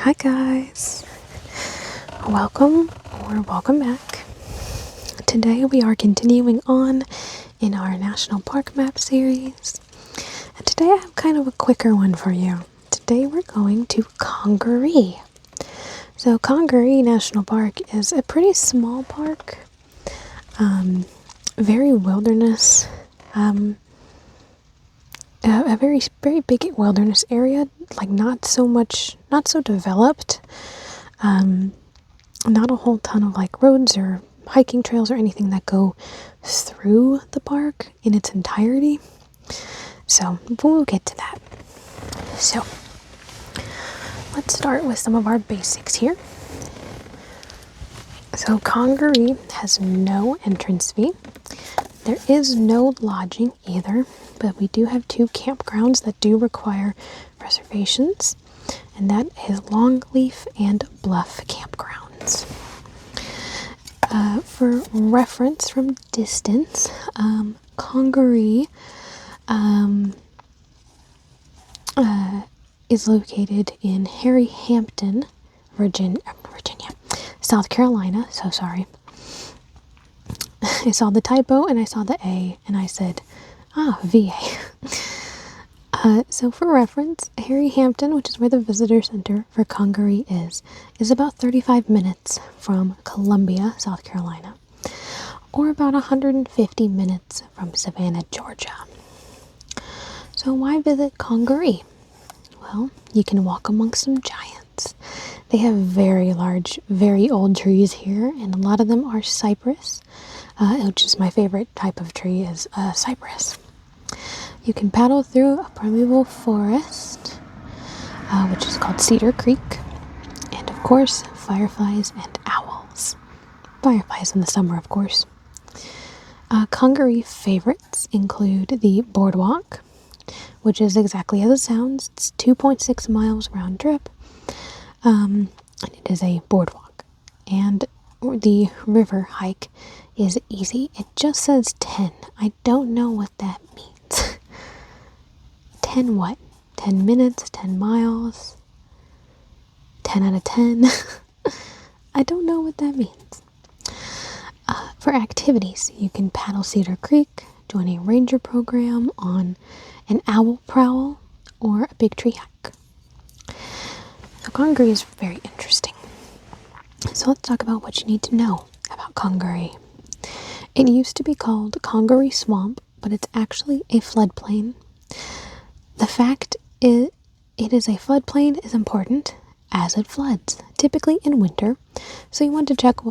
Hi guys, welcome back. Today we are continuing on in our national park map series, and today I have kind of a quicker one for you. Today we're going to Congaree. So Congaree National Park is a pretty small park, very wilderness, a very big wilderness area, like not so developed, not a whole ton of like roads or hiking trails or anything that go through the park in its entirety. So we'll get to that. So let's start with some of our basics here. So Congaree has no entrance fee. There is no lodging either, but we do have two campgrounds that do require reservations, and that is Longleaf and Bluff campgrounds. For reference from distance, Congaree is located in Harryhampton, Virginia, South Carolina. So sorry. I saw the typo and I saw the A and I said, VA. So for reference, Harryhampton, which is where the visitor center for Congaree is about 35 minutes from Columbia, South Carolina, or about 150 minutes from Savannah, Georgia. So why visit Congaree? Well, you can walk amongst some giants. They have very large, very old trees here, and a lot of them are cypress, which is my favorite type of tree, is cypress. You can paddle through a primeval forest, which is called Cedar Creek, and of course, fireflies and owls. Fireflies in the summer, of course. Congaree favorites include the boardwalk, which is exactly as it sounds. It's 2.6 miles round trip, and it is a boardwalk. And the river hike is easy. It just says 10. I don't know what that means. 10 what? 10 minutes? 10 miles? 10 out of 10? I don't know what that means. For activities, you can paddle Cedar Creek, join a ranger program on an owl prowl, or a big tree hike. So Congaree is very interesting. So let's talk about what you need to know about Congaree. It used to be called Congaree Swamp, but it's actually a floodplain. The fact it is a floodplain is important, as it floods, typically in winter, so you want to check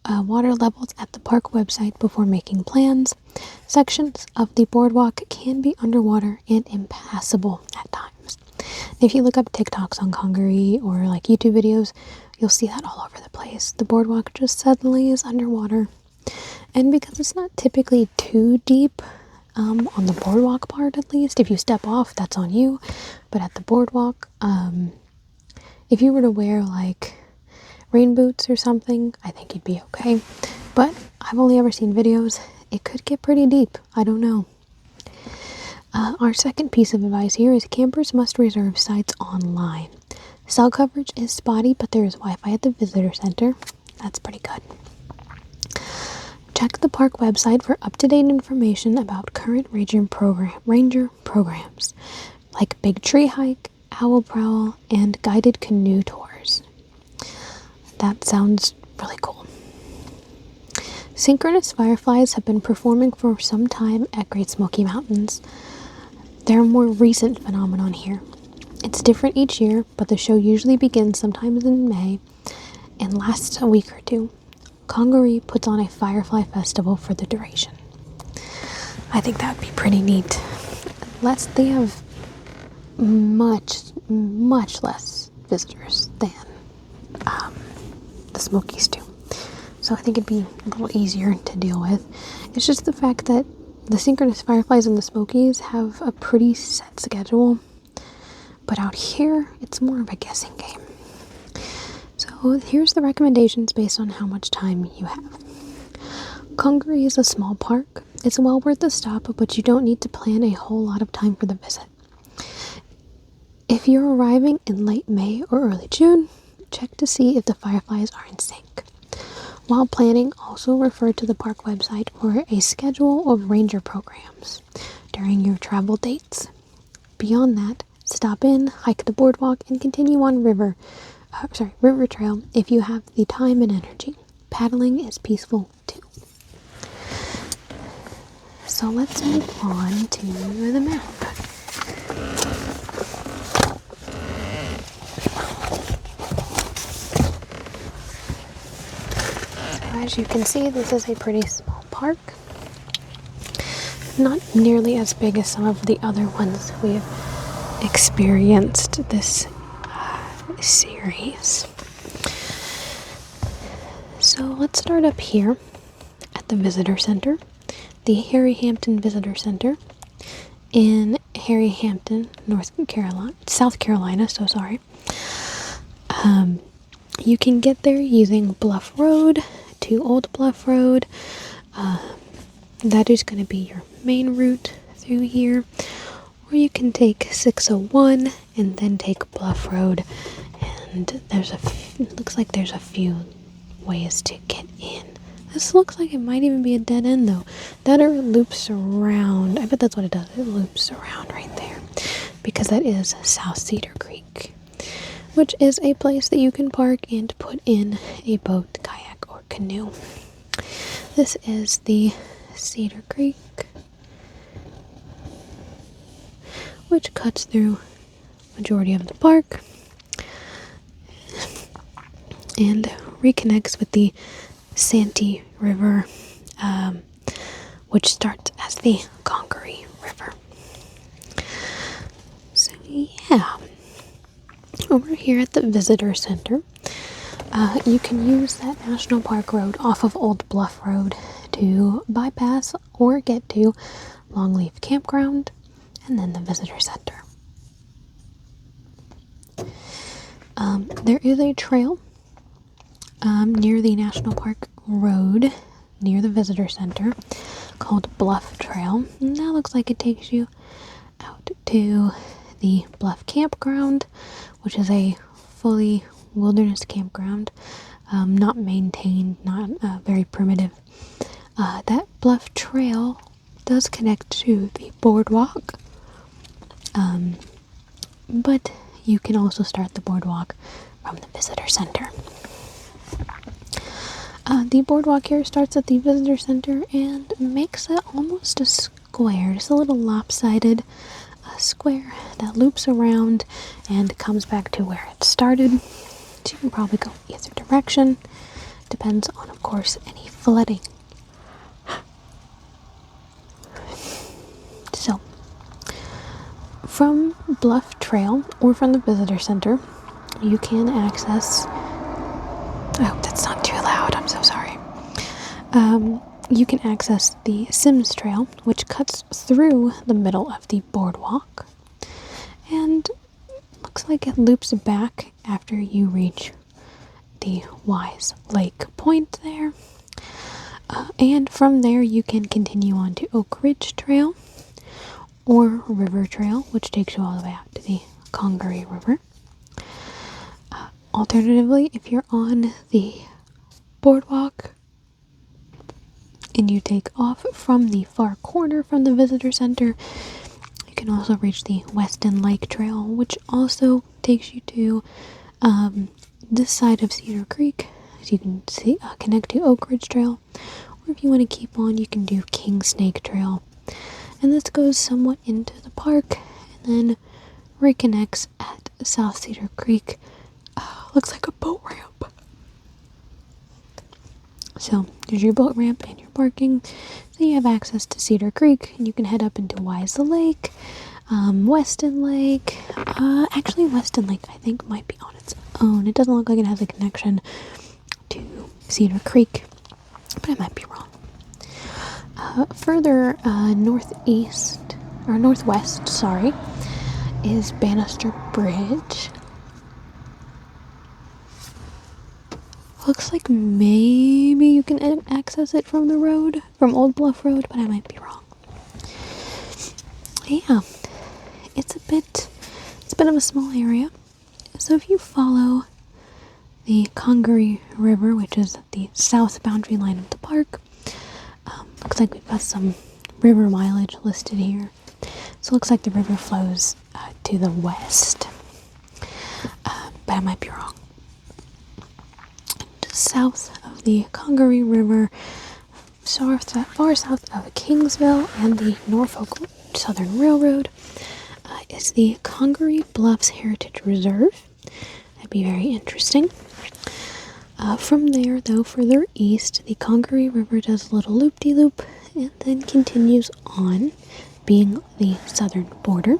water levels at the park website before making plans. Sections of the boardwalk can be underwater and impassable at times. If you look up TikToks on Congaree or like YouTube videos, you'll see that all over the place. The boardwalk just suddenly is underwater. And because it's not typically too deep, on the boardwalk part at least, if you step off, that's on you. But at the boardwalk, if you were to wear like rain boots or something, I think you'd be okay. But I've only ever seen videos. It could get pretty deep. I don't know. Our second piece of advice here is campers must reserve sites online. Cell coverage is spotty, but there is Wi-Fi at the visitor center. That's pretty good. Check the park website for up-to-date information about current ranger programs, like Big Tree Hike, Owl Prowl, and guided canoe tours. That sounds really cool. Synchronous fireflies have been performing for some time at Great Smoky Mountains. They're a more recent phenomenon here. It's different each year, but the show usually begins sometimes in May and lasts a week or two. Congaree puts on a firefly festival for the duration. I think that would be pretty neat. They have much less visitors than the Smokies do. So I think it'd be a little easier to deal with. It's just the fact that the synchronous fireflies and the Smokies have a pretty set schedule. But out here, it's more of a guessing game. So here's the recommendations based on how much time you have. Congaree is a small park. It's well worth the stop, but you don't need to plan a whole lot of time for the visit. If you're arriving in late May or early June, check to see if the fireflies are in sync. While planning, also refer to the park website for a schedule of ranger programs during your travel dates. Beyond that, stop in, hike the boardwalk, and continue on river trail if you have the time and energy. Paddling is peaceful too. So let's move on to the map. So as you can see, this is a pretty small park. Not nearly as big as some of the other ones we've experienced this series. So let's start up here at the Visitor Center, the Harry Hampton Visitor Center in Harry Hampton, South Carolina. You can get there using Bluff Road to Old Bluff Road. That is going to be your main route through here. Or you can take 601 and then take Bluff Road. And it looks like there's a few ways to get in. This looks like it might even be a dead end though. That or it loops around. I bet that's what it does. It loops around right there. Because that is South Cedar Creek, which is a place that you can park and put in a boat, kayak, or canoe. This is the Cedar Creek, which cuts through majority of the park and reconnects with the Santee River, which starts as the Congaree River. So yeah, over here at the Visitor Center, you can use that National Park Road off of Old Bluff Road to bypass or get to Longleaf Campground and then the Visitor Center. There is a trail near the National Park Road near the Visitor Center called Bluff Trail, and that looks like it takes you out to the Bluff Campground, which is a fully wilderness campground, not maintained, not very primitive. That Bluff Trail does connect to the boardwalk, but you can also start the boardwalk from the Visitor Center. The boardwalk here starts at the Visitor Center and makes it almost a square, just a little lopsided square that loops around and comes back to where it started. So you can probably go either direction. Depends on, of course, any flooding. So, from Bluff Trail or from the Visitor Center, you can access... I hope that's not too loud, I'm so sorry. You can access the Sims Trail, which cuts through the middle of the boardwalk. And looks like it loops back after you reach the Wise Lake Point there. And from there you can continue on to Oak Ridge Trail or River Trail, which takes you all the way out to the Congaree River. Alternatively, if you're on the boardwalk and you take off from the far corner from the Visitor Center, you can also reach the Weston Lake Trail, which also takes you to this side of Cedar Creek, so you can connect to Oak Ridge Trail, or if you want to keep on, you can do King Snake Trail. And this goes somewhat into the park and then reconnects at South Cedar Creek. Looks like a boat ramp. So there's your boat ramp and your parking. So you have access to Cedar Creek, and you can head up into Wise Lake, Weston Lake. Actually, Weston Lake I think might be on its own. It doesn't look like it has a connection to Cedar Creek, but I might be wrong. Further northwest, is Bannister Bridge. Looks like maybe you can access it from the road, from Old Bluff Road, but I might be wrong. Yeah, it's a bit of a small area. So if you follow the Congaree River, which is the south boundary line of the park. Looks like we've got some river mileage listed here. So it looks like the river flows to the west, but I might be wrong. South of the Congaree River, far south of Kingsville and the Norfolk Southern Railroad, is the Congaree Bluffs Heritage Reserve. That'd be very interesting. From there, though, further east, the Congaree River does a little loop-de-loop and then continues on, being the southern border,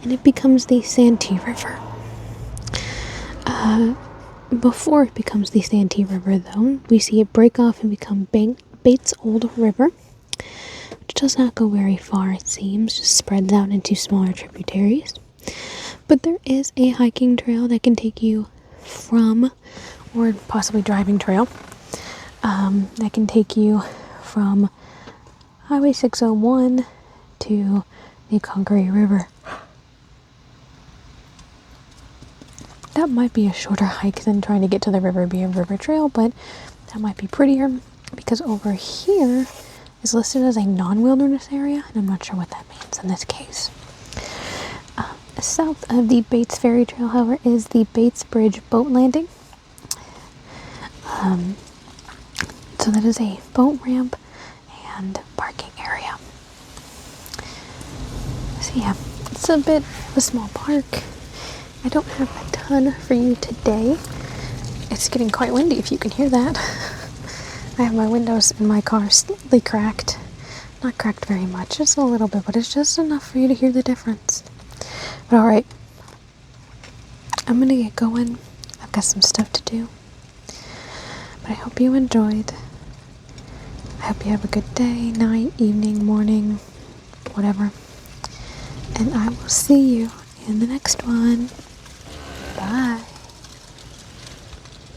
and it becomes the Santee River. Before it becomes the Santee River, though, we see it break off and become Bates Old River, which does not go very far, it seems, just spreads out into smaller tributaries. But there is a hiking trail that can take you from, or possibly driving trail, that can take you from Highway 601 to the Congaree River. That might be a shorter hike than trying to get to the river via river trail, but that might be prettier because over here is listed as a non-wilderness area, and I'm not sure what that means in this case. South of the Bates Ferry Trail, however, is the Bates Bridge boat landing. So that is a boat ramp and parking area. So yeah, it's a bit of a small park. I don't have a ton for you today. It's getting quite windy, if you can hear that. I have my windows in my car slightly cracked. Not cracked very much, just a little bit, but it's just enough for you to hear the difference. But alright, I'm gonna get going. I've got some stuff to do. But I hope you enjoyed. I hope you have a good day, night, evening, morning, whatever. And I will see you in the next one. Bye.